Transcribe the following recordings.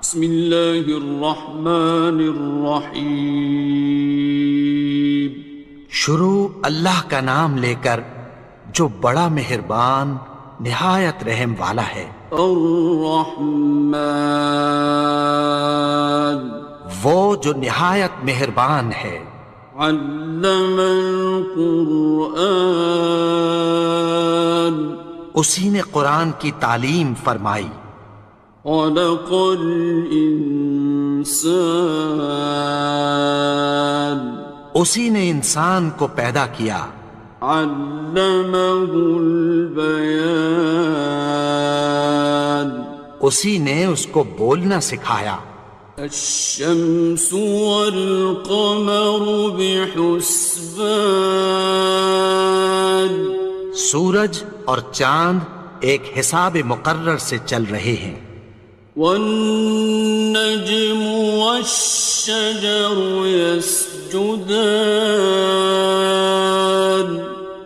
بسم اللہ الرحمن الرحیم. شروع اللہ کا نام لے کر جو بڑا مہربان نہایت رحم والا ہے. الرحمن وہ جو نہایت مہربان ہے. علم القرآن اسی نے قرآن کی تعلیم فرمائی. خلق الانسان اسی نے انسان کو پیدا کیا. علمہ البیان اسی نے اس کو بولنا سکھایا. الشمس والقمر بحسبان سورج اور چاند ایک حساب مقرر سے چل رہے ہیں. والنجم والشجر يسجدان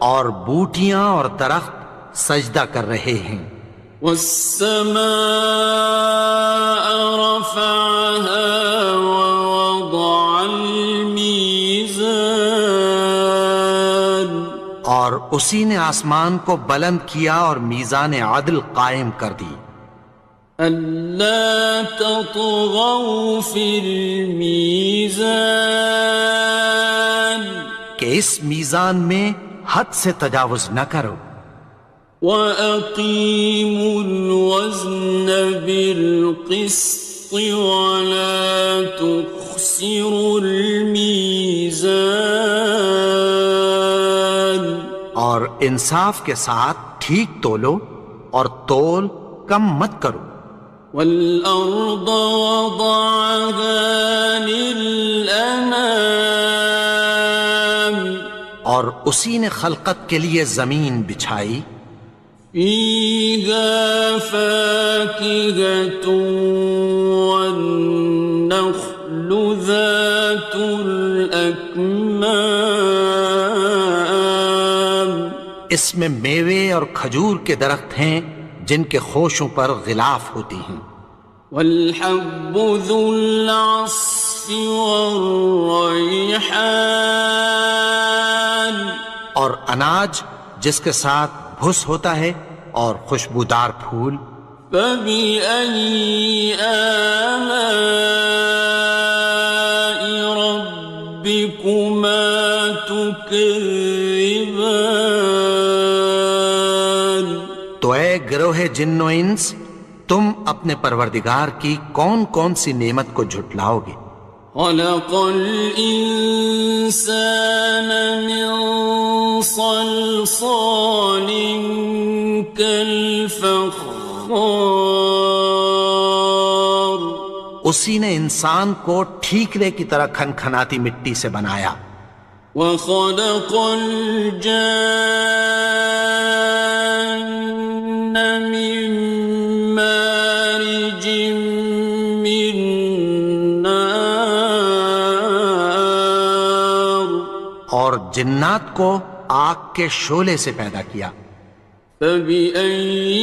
اور بوٹیاں اور درخت سجدہ کر رہے ہیں. والسماء رفعها ووضع الميزان اور اسی نے آسمان کو بلند کیا اور میزان عدل قائم کر دی. ألا تطغوا في الميزان کہ اس میزان میں حد سے تجاوز نہ کرو. وَأَقِيمُوا الْوَزْنَ بِالْقِسْطِ وَلَا تُخْسِرُوا الْمِيزَانَ اور انصاف کے ساتھ ٹھیک تولو اور تول کم مت کرو. وَالْأَرْضَ وَضَعَهَا لِلْأَنَامِ اور اسی نے خلقت کے لیے زمین بچھائی. فِيهَا فَاكِهَةٌ وَالنَّخْلُ ذَاتُ الْأَكْمَامِ اس میں میوے اور کھجور کے درخت ہیں جن کے خوشوں پر غلاف ہوتی ہیں. وَالْحَبُّ ذُو الْعَصْفِ وَالرَّيْحَانِ اور اناج جس کے ساتھ بھس ہوتا ہے اور خوشبودار پھول. فَبِأَيِّ آلَاءِ رَبِّكُمَا تُكَذِّبَانِ تو اے گروہ جن و انس، تم اپنے پروردگار کی کون کون سی نعمت کو جھٹلاؤ گے؟ خَلَقَ الْإِنسَانَ مِنْ صَلْصَالٍ كَالْفَخَّارِ اسی نے انسان کو ٹھیکرے کی طرح کھنکھناتی مٹی سے بنایا. وَخَلَقَ الْجَانَّ مِن مَّارِجٍ مِّن نَّارٍ اور جنات کو آگ کے شعلے سے پیدا کیا. فَبِأَيِّ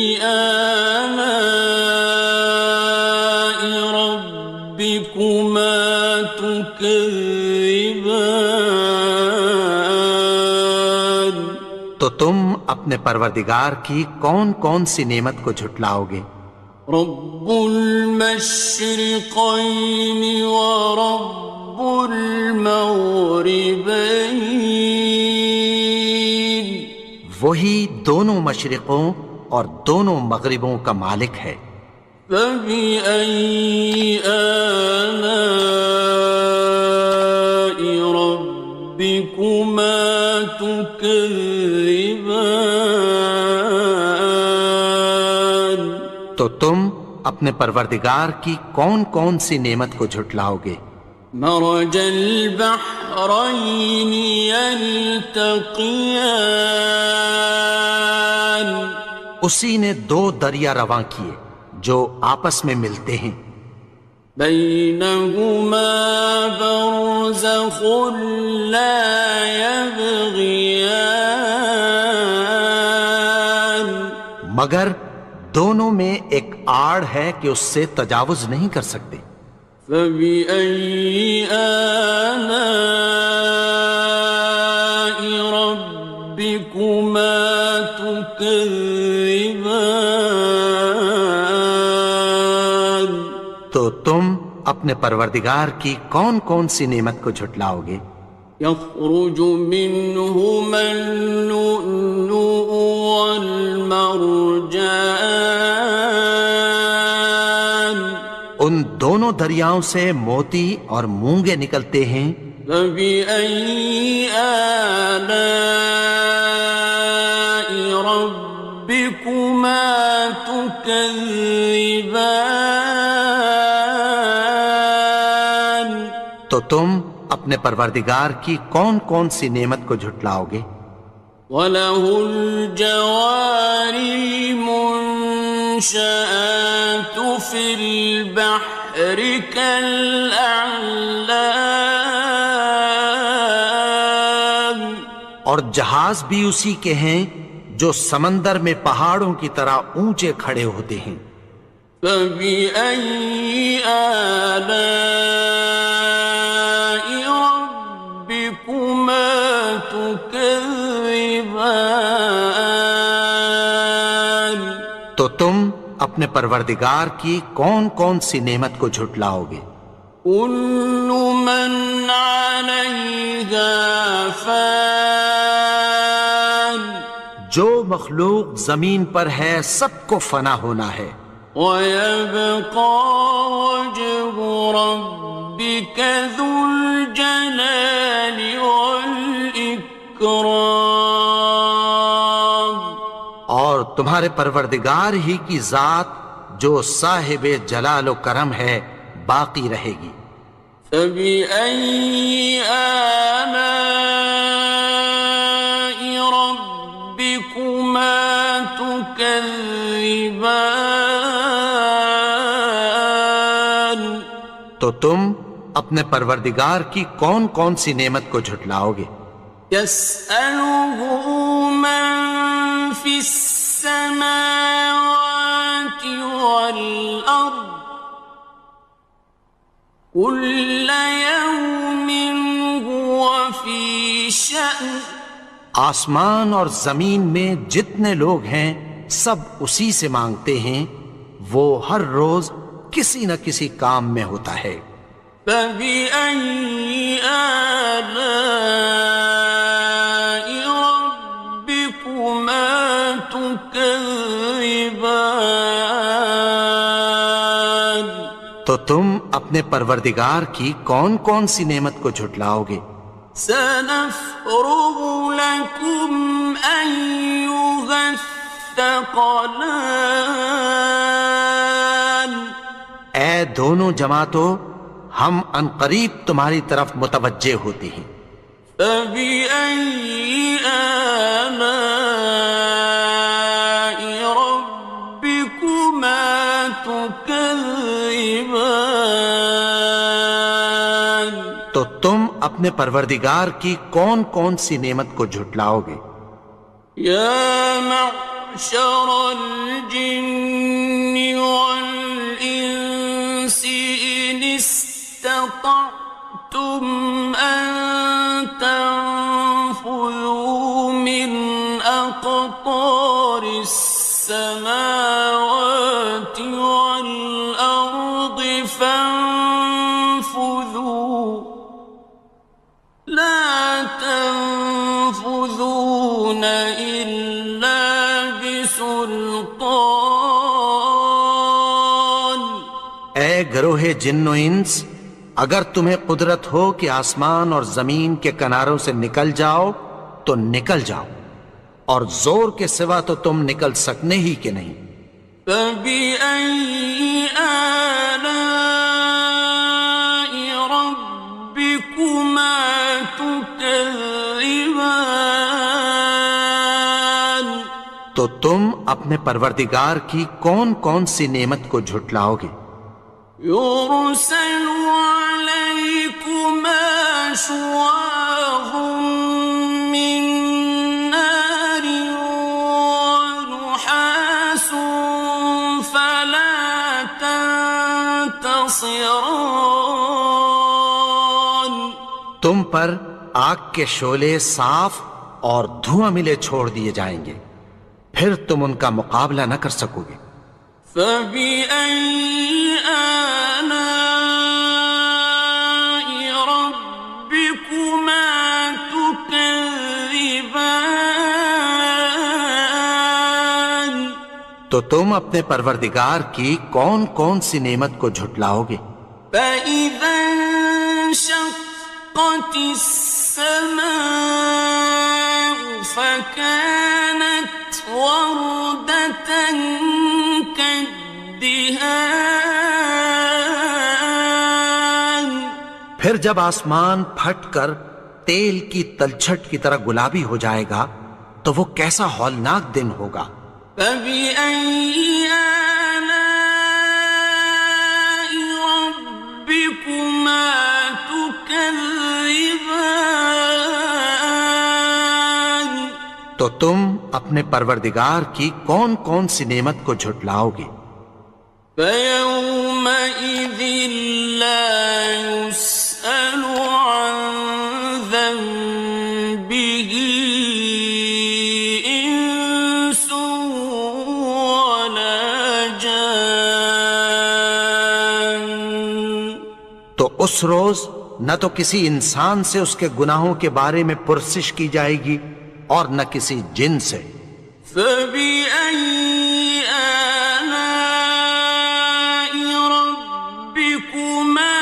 آلَاءِ رَبِّكُمَا تُكَذِّبَانِ تو تم اپنے پروردگار کی کون کون سی نعمت کو جھٹلاؤ گے؟ رب المشرقین ورب المغربین وہی دونوں مشرقوں اور دونوں مغربوں کا مالک ہے. فَبِأَيِّ آلَاءِ رَبِّكُمَا تُكَذِّبَانِ تو تم اپنے پروردگار کی کون کون سی نعمت کو جھٹلاؤ گے؟ مرج البحرین یلتقیان اسی نے دو دریا رواں کیے جو آپس میں ملتے ہیں. بینہما برزخ لا یبغیان مگر دونوں میں ایک آڑ ہے کہ اس سے تجاوز نہیں کر سکتے۔ فبأي آلاء ربكما تكذبان؟ تو تم اپنے پروردگار کی کون کون سی نعمت کو جھٹلاؤ گے؟ يخرج منهما اللؤلؤ والمرجان، ان دونوں دریاؤں سے موتی اور مونگے نکلتے ہیں۔ فبأي آلاء ربكما تكذبان؟ تو تم اپنے پروردگار کی کون کون سی نعمت کو جھٹلاؤ گے؟ وَلَهُ الْجَوَارِ الْمُنشَآتُ فِي الْبَحْرِ كَالْأَعْلَامِ، اور جہاز بھی اسی کے ہیں جو سمندر میں پہاڑوں کی طرح اونچے کھڑے ہوتے ہیں۔ فَبِأَيِّ آلَاءِ رَبِّكُمَا تُكَذِّبَانِ؟ تو تم اپنے پروردگار کی کون کون سی نعمت کو جھٹلاؤ گے؟ كُلُّ مَنْ عَلَيْهَا فَانٍ، جو مخلوق زمین پر ہے سب کو فنا ہونا ہے۔ وَيَبْقَى وَجْهُ رَبِّكَ ذُو الْجَلَالِ وَالْإِكْرَامِ، اور تمہارے پروردگار ہی کی ذات جو صاحب جلال و کرم ہے باقی رہے گی۔ فَبِأَيِّ آلَاءِ رَبِّكُمَا تُكَذِّبَانِ؟ تو تم اپنے پروردگار کی کون کون سی نعمت کو جھٹلاؤ گے؟ يَسْأَلُهُ مَن فِي السَّمَاوَاتِ وَالْأَرْضِ كُلَّ يَوْمٍ هُوَ فِي شَأْنٍ، آسمان اور زمین میں جتنے لوگ ہیں سب اسی سے مانگتے ہیں، وہ ہر روز کسی نہ کسی کام میں ہوتا ہے۔ فَبِأَيِّ آلَاءِ رَبِّكُمَا تُكَذِّبَانِ؟ تو تم اپنے پروردگار کی کون کون سی نعمت کو جھٹلاؤ گے؟ سَنَفْرُغُ لَكُمْ أَيُّهَ الثَّقَلَانِ، اے دونوں جماعتوں، ہم عنقریب تمہاری طرف متوجہ ہوتے ہیں۔ فَبِأَيِّ آلَاءِ رَبِّكُمَا تُكَذِّبَانِ؟ تو تم اپنے پروردگار کی کون کون سی نعمت کو جھٹلاؤ گے؟ يَا مَعْشَرَ الْجِنِّ وَالْإِنسِ إِنِ اسْتَطَعْتُمْ أَن تَنفُذُوا مِنْ أَقْطَارِ السَّمَاوَاتِ وَالْأَرْضِ فَانفُذُوا لَا تَنفُذُونَ إِلَّا بِسُلْطَانٍ۔ اے گروہ جن و انس، اگر تمہیں قدرت ہو کہ آسمان اور زمین کے کناروں سے نکل جاؤ تو نکل جاؤ، اور زور کے سوا تو تم نکل سکنے ہی کہ نہیں۔ فَبِأَيِّ آلَاءِ رَبِّكُمَا تُكَذِّبَانِ؟ تو تم اپنے پروردگار کی کون کون سی نعمت کو جھٹلاؤ گے؟ يُرْسَلُ عَلَيْكُمَا شُوَاظٌ مِّن نَّارٍ وَنُحَاسٌ ينتصران تم پر آگ کے شعلے صاف اور دھواں ملے چھوڑ دیے جائیں گے، پھر تم ان کا مقابلہ نہ کر سکو گے۔ فبأي آلاء ربكما تكذبان تو تم اپنے پروردگار کی کون کون سی نعمت کو جھٹلاؤ گے؟ فإذا انشقت السماء فكانت وردة كالدهان پھر جب آسمان پھٹ کر تیل کی تلچھٹ کی طرح گلابی ہو جائے گا تو وہ کیسا ہولناک دن ہوگا۔ فبأي آلاء ربكما تكذبان تو تم اپنے پروردگار کی کون کون سی نعمت کو جھٹلاؤ گے؟ فيومئذ لا يسأل عن ذنبه إنس ولا جان تو اس روز نہ تو کسی انسان سے اس کے گناہوں کے بارے میں پرسش کی جائے گی اور نہ کسی جن سے۔ فبأي آلاء ربكما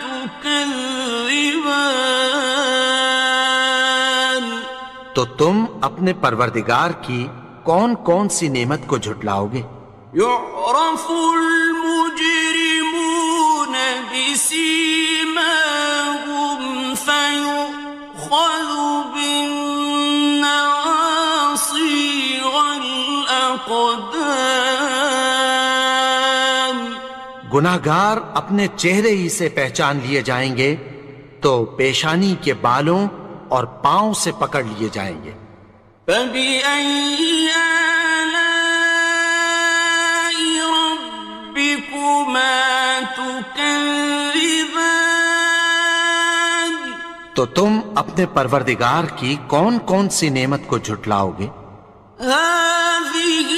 تكذبان تو تم اپنے پروردگار کی کون کون سی نعمت کو جھٹلاؤ گے؟ يعرف المجرمون بسيماهم فيؤخذ بالنواصي والأقدام گناہگار اپنے چہرے ہی سے پہچان لیے جائیں گے تو پیشانی کے بالوں اور پاؤں سے پکڑ لیے جائیں گے۔ فبأي آلاء ربكما تكذبان تو تم اپنے پروردگار کی کون کون سی نعمت کو جھٹلاؤ گے؟ هذه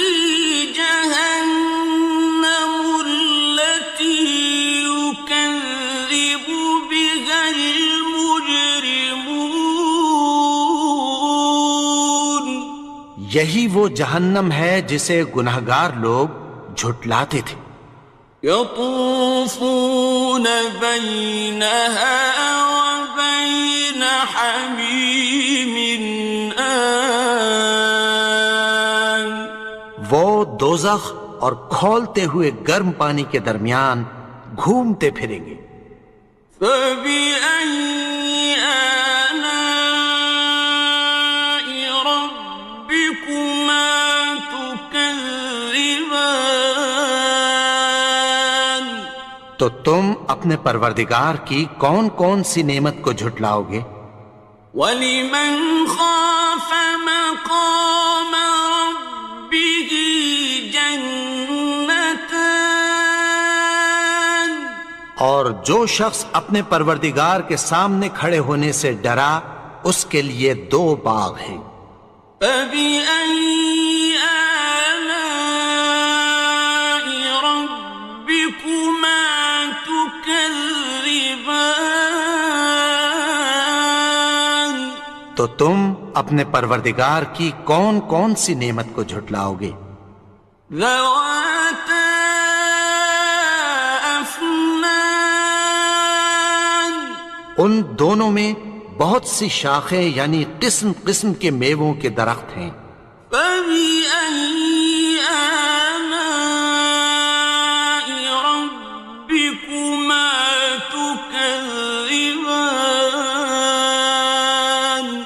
جهنم التي يكذب بها المجرمون یہی وہ جہنم ہے جسے گناہگار لوگ جھٹلاتے تھے۔ يطوفون بينها وبين حميم آن وہ دوزخ اور کھولتے ہوئے گرم پانی کے درمیان گھومتے پھریں گے۔ فبأي آلاء ربكما تكذبان تو تم اپنے پروردگار کی کون کون سی نعمت کو جھٹلاؤ گے؟ وَلِمَنْ خَافَ مَقَامَ رَبِّهِ جَنَّتَانِ اور جو شخص اپنے پروردگار کے سامنے کھڑے ہونے سے ڈرا اس کے لیے دو باغ ہیں۔ فَبِأَيِّ آلَاءِ رَبِّكُمَا تُكَذِّبَانِ تو تم اپنے پروردگار کی کون کون سی نعمت کو جھٹلاؤ گے؟ ذَوَاتَا أَفْنَانٍ ان دونوں میں بہت سی شاخیں یعنی قسم قسم کے میووں کے درخت ہیں۔ فَبِأَيِّ آلَاءِ رَبِّكُمَا تُكَذِّبَانِ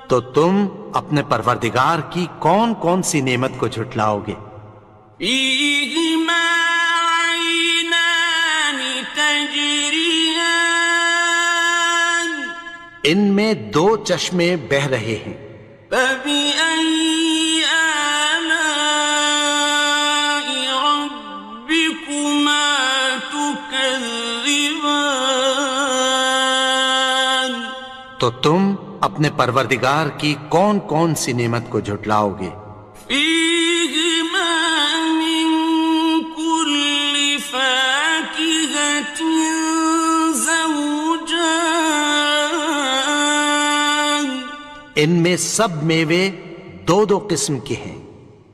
تو تم اپنے پروردگار کی کون کون سی نعمت کو جھٹلاؤ گے؟ فِيهِمَا عَيْنَانِ تَجْرِيَانِ ان میں دو چشمے بہہ رہے ہیں۔ فَبِأَيِّ آلَاءِ رَبِّكُمَا تُكَذِّبَانِ تو تم اپنے پروردگار کی کون کون سی نعمت کو جھٹلاؤ گے؟ فیہما من کل فاکہۃ زوجان، ان میں سب میوے دو دو قسم کے ہیں۔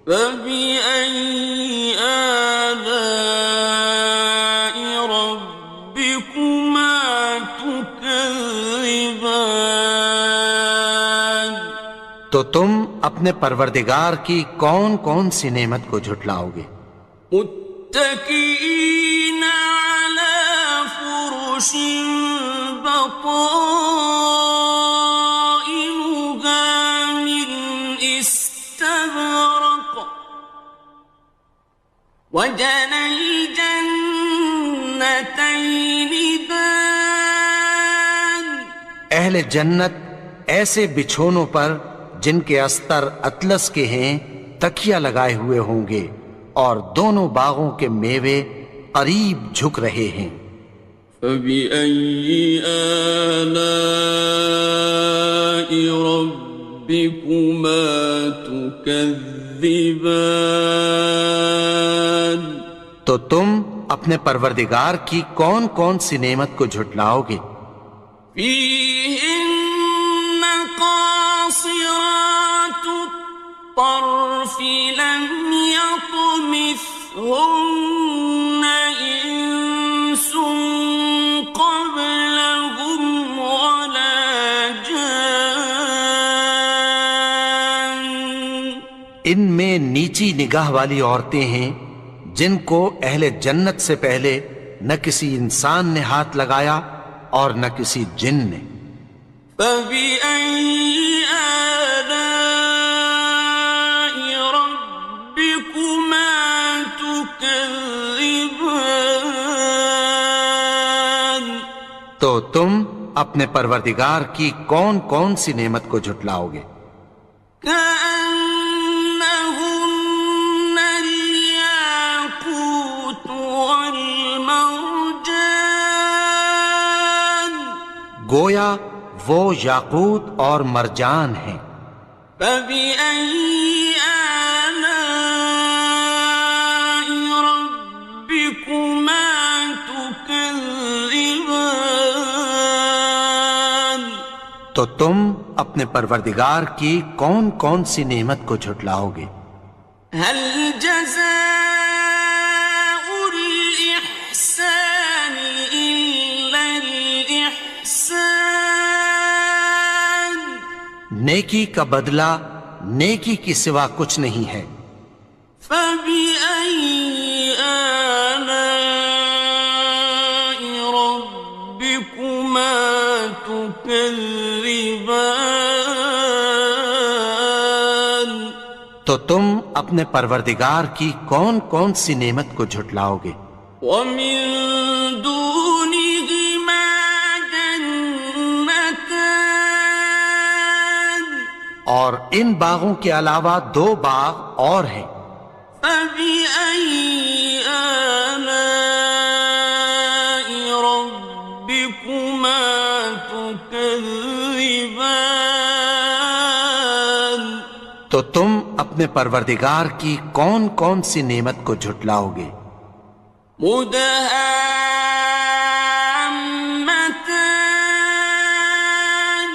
فبأي آلاء ربكما تكذبان، تو تم اپنے پروردگار کی کون کون سی نعمت کو جھٹلاؤ گے؟ متكئين على فرش بطائنها من استبرق، وجنى الجنتين دان، اہل جنت ایسے بچھونوں پر جن کے استر اطلس کے ہیں تکیہ لگائے ہوئے ہوں گے، اور دونوں باغوں کے میوے قریب جھک رہے ہیں۔ فبأي آلاء ربكما تكذبان، تو تم اپنے پروردگار کی کون کون سی نعمت کو جھٹلاؤ گے؟ فيهن قاصرات الطرف لم يطمثهن إنس قبلهم ولا جان، ان میں نیچی نگاہ والی عورتیں ہیں جن کو اہل جنت سے پہلے نہ کسی انسان نے ہاتھ لگایا اور نہ کسی جن نے۔ فبأي آلاء ربكما تكذبان، تو تم اپنے پروردگار کی کون کون سی نعمت کو جھٹلاؤ گے؟ كأنهن الياقوت والمرجان، گویا وہ یاقوت اور مرجان ہیں۔ فبأي آلاء ربكما تكذبان، تو تم اپنے پروردگار کی کون کون سی نعمت کو جھٹلاؤ گے؟ هل جزاء الإحسان إلا الإحسان، نیکی کا بدلہ نیکی کی سوا کچھ نہیں ہے۔ فبأي آلاء ربكما تكذبان، تو تم اپنے پروردگار کی کون کون سی نعمت کو جھٹلاؤ گے؟ ومن دونهما جنتان، اور ان باغوں کے علاوہ دو باغ اور ہیں۔ فبأي آلاء ربكما تكذبان، تو تم اپنے پروردگار کی کون کون سی نعمت کو جھٹلاؤ گے؟ مدهامتان،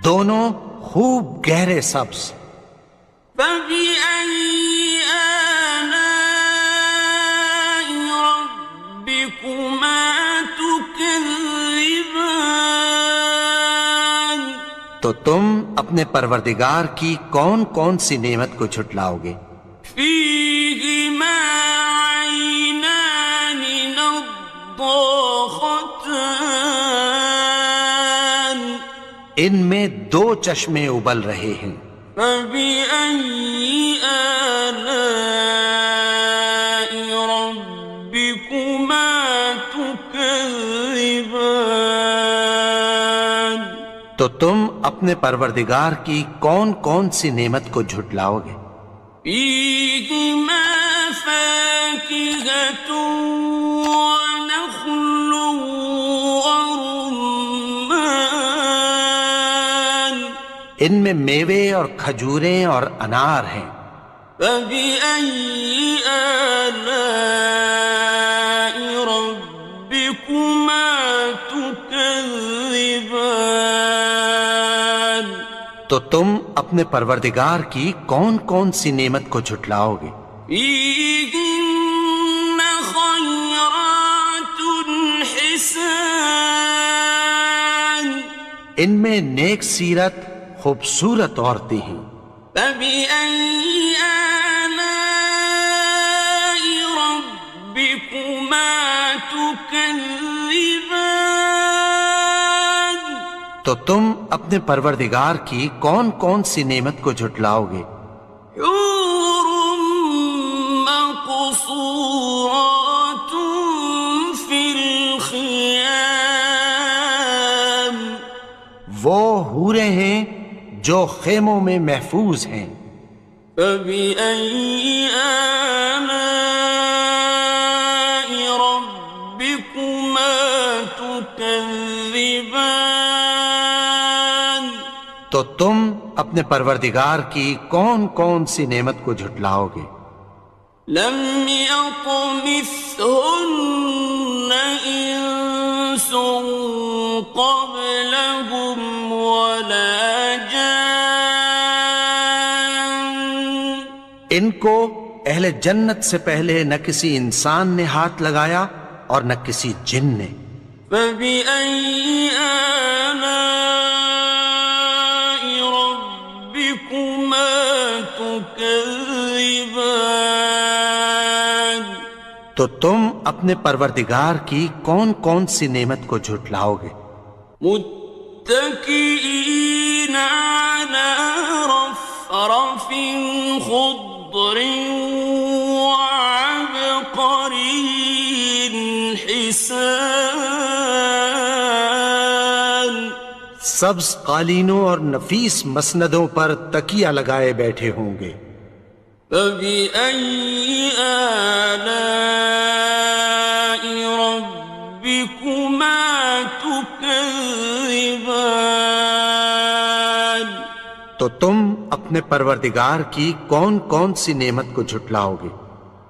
دونوں خوب گہرے سبز۔ فبأي آلاء ربكما تكذبان، تو تم اپنے پروردگار کی کون کون سی نعمت کو جھٹلاؤ گے؟ فيهما عينان نضاختان، ان میں دو چشمے ابل رہے ہیں۔ فبأي آلاء ربكما تكذبان، تو تم اپنے پروردگار کی کون کون سی نعمت کو جھٹلاؤ گے؟ فيهما فاكهة ونخل ورمان، ان میں میوے اور کھجوریں اور انار ہیں۔ فبأي آلاء ربكما تكذبان؟ تو تم اپنے پروردگار کی کون کون سی نعمت کو جھٹلاؤ گے؟ فيهن خيرات حسان، ان میں نیک سیرت خوبصورت عورتیں ہیں۔ فبأي آلاء ربكما تكذبان؟ تو تم اپنے پروردگار کی کون کون سی نعمت کو جھٹلاؤ گے؟ حور مقصورات في الخيام، وہ حوریں ہیں جو خیموں میں محفوظ ہیں۔ فبأي آلاء ربكما تكذبان؟ تو تم اپنے پروردگار کی کون کون سی نعمت کو جھٹلاؤ گے؟ لم يطمثهن إنس قبلهم ولا جان، ان کو اہل جنت سے پہلے نہ کسی انسان نے ہاتھ لگایا اور نہ کسی جن نے۔ فبأي آلاء ربكما تكذبان؟ تو تم اپنے پروردگار کی کون کون سی نعمت کو جھٹلاؤ گے؟ متكئين على رفرف خضر وعبقري حسان، سبز قالینوں اور نفیس مسندوں پر تکیہ لگائے بیٹھے ہوں گے۔ فبأي آلاء ربكما تكذبان؟ تو تم اپنے پروردگار کی کون کون سی نعمت کو جھٹلاؤ گے؟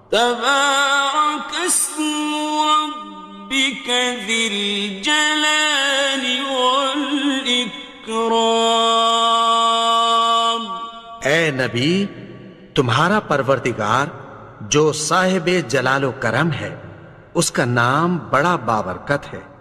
تبارك اسم ربك ذي الجلال والإكرام۔ اے نبی، تمہارا پروردگار جو صاحب جلال و کرم ہے، اس کا نام بڑا بابرکت ہے۔